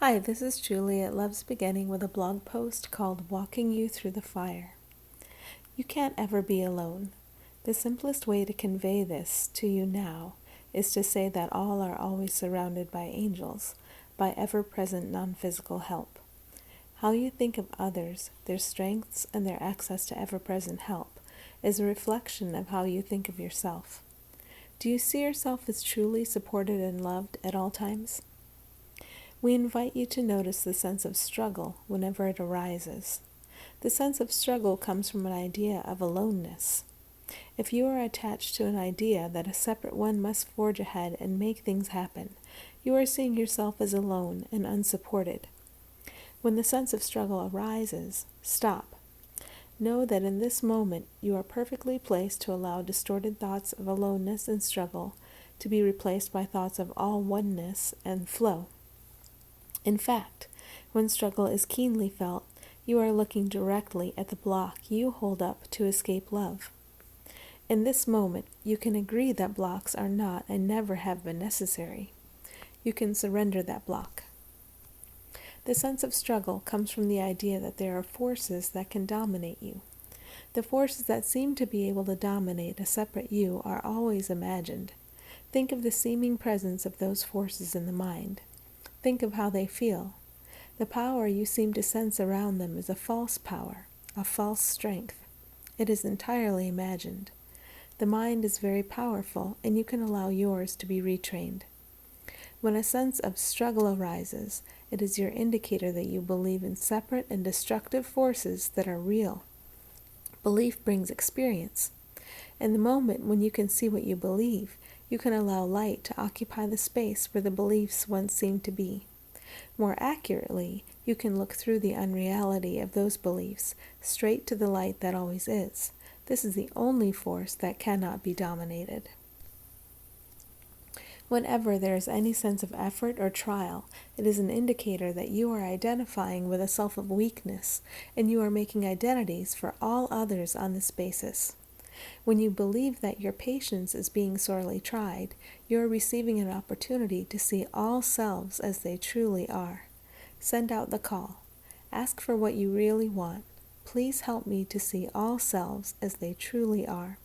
Hi, this is Julie at Love's Beginning with a blog post called Walking You Through the Fire. You can't ever be alone. The simplest way to convey this to you now is to say that all are always surrounded by angels, by ever-present non-physical help. How you think of others, their strengths, and their access to ever-present help is a reflection of how you think of yourself. Do you see yourself as truly supported and loved at all times? We invite you to notice the sense of struggle whenever it arises. The sense of struggle comes from an idea of aloneness. If you are attached to an idea that a separate one must forge ahead and make things happen, you are seeing yourself as alone and unsupported. When the sense of struggle arises, stop. Know that in this moment you are perfectly placed to allow distorted thoughts of aloneness and struggle to be replaced by thoughts of all-oneness and flow. In fact, when struggle is keenly felt, you are looking directly at the block you hold up to escape love. In this moment, you can agree that blocks are not and never have been necessary. You can surrender that block. The sense of struggle comes from the idea that there are forces that can dominate you. The forces that seem to be able to dominate a separate you are always imagined. Think of the seeming presence of those forces in the mind. Think of how they feel. The power you seem to sense around them is a false power, a false strength. It is entirely imagined. The mind is very powerful, and you can allow yours to be retrained. When a sense of struggle arises, it is your indicator that you believe in separate and destructive forces that are real. Belief brings experience. In the moment when you can see what you believe, you can allow light to occupy the space where the beliefs once seemed to be. More accurately, you can look through the unreality of those beliefs straight to the light that always is. This is the only force that cannot be dominated. Whenever there is any sense of effort or trial, it is an indicator that you are identifying with a self of weakness, and you are making identities for all others on this basis. When you believe that your patience is being sorely tried, you are receiving an opportunity to see all selves as they truly are. Send out the call. Ask for what you really want. Please help me to see all selves as they truly are.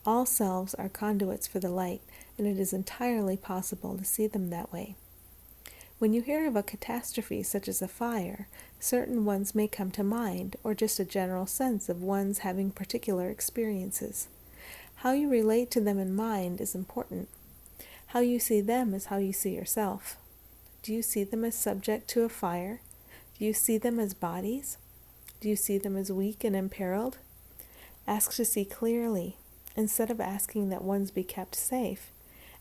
All selves are conduits for the light, and it is entirely possible to see them that way. When you hear of a catastrophe such as a fire, certain ones may come to mind, or just a general sense of one's having particular experiences. How you relate to them in mind is important. How you see them is how you see yourself. Do you see them as subject to a fire? Do you see them as bodies? Do you see them as weak and imperiled? Ask to see clearly. Instead of asking that ones be kept safe,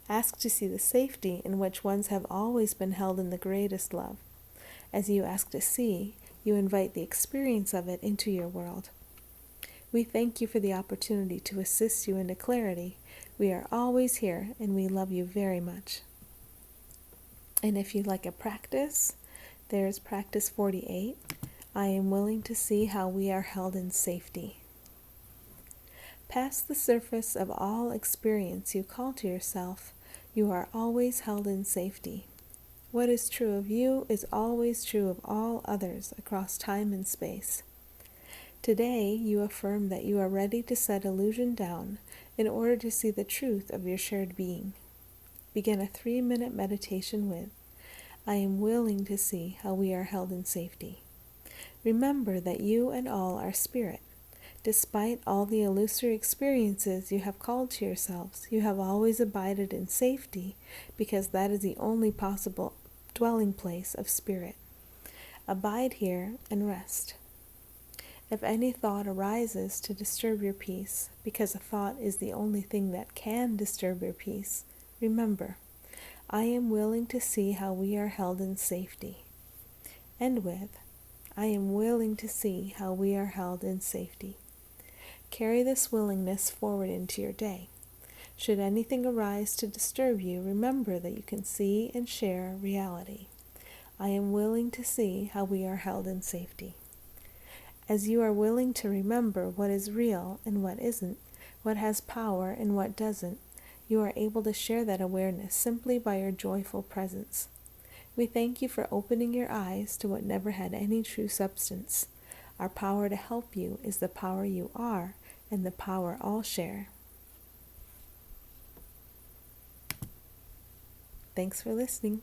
ask to see the safety in which ones have always been held in the greatest love. As you ask to see, you invite the experience of it into your world. We thank you for the opportunity to assist you into clarity. We are always here, and we love you very much. And if you'd like a practice, there's practice 48. I am willing to see how we are held in safety. Past the surface of all experience you call to yourself, you are always held in safety. What is true of you is always true of all others across time and space. Today, you affirm that you are ready to set illusion down in order to see the truth of your shared being. Begin a 3-minute meditation with, I am willing to see how we are held in safety. Remember that you and all are spirit. Despite all the illusory experiences you have called to yourselves, you have always abided in safety because that is the only possible dwelling place of spirit. Abide here and rest. If any thought arises to disturb your peace, because a thought is the only thing that can disturb your peace, remember, I am willing to see how we are held in safety. End with, I am willing to see how we are held in safety. Carry this willingness forward into your day. Should anything arise to disturb you, remember that you can see and share reality. I am willing to see how we are held in safety. As you are willing to remember what is real and what isn't, what has power and what doesn't, you are able to share that awareness simply by your joyful presence. We thank you for opening your eyes to what never had any true substance. Our power to help you is the power you are and the power all share. Thanks for listening.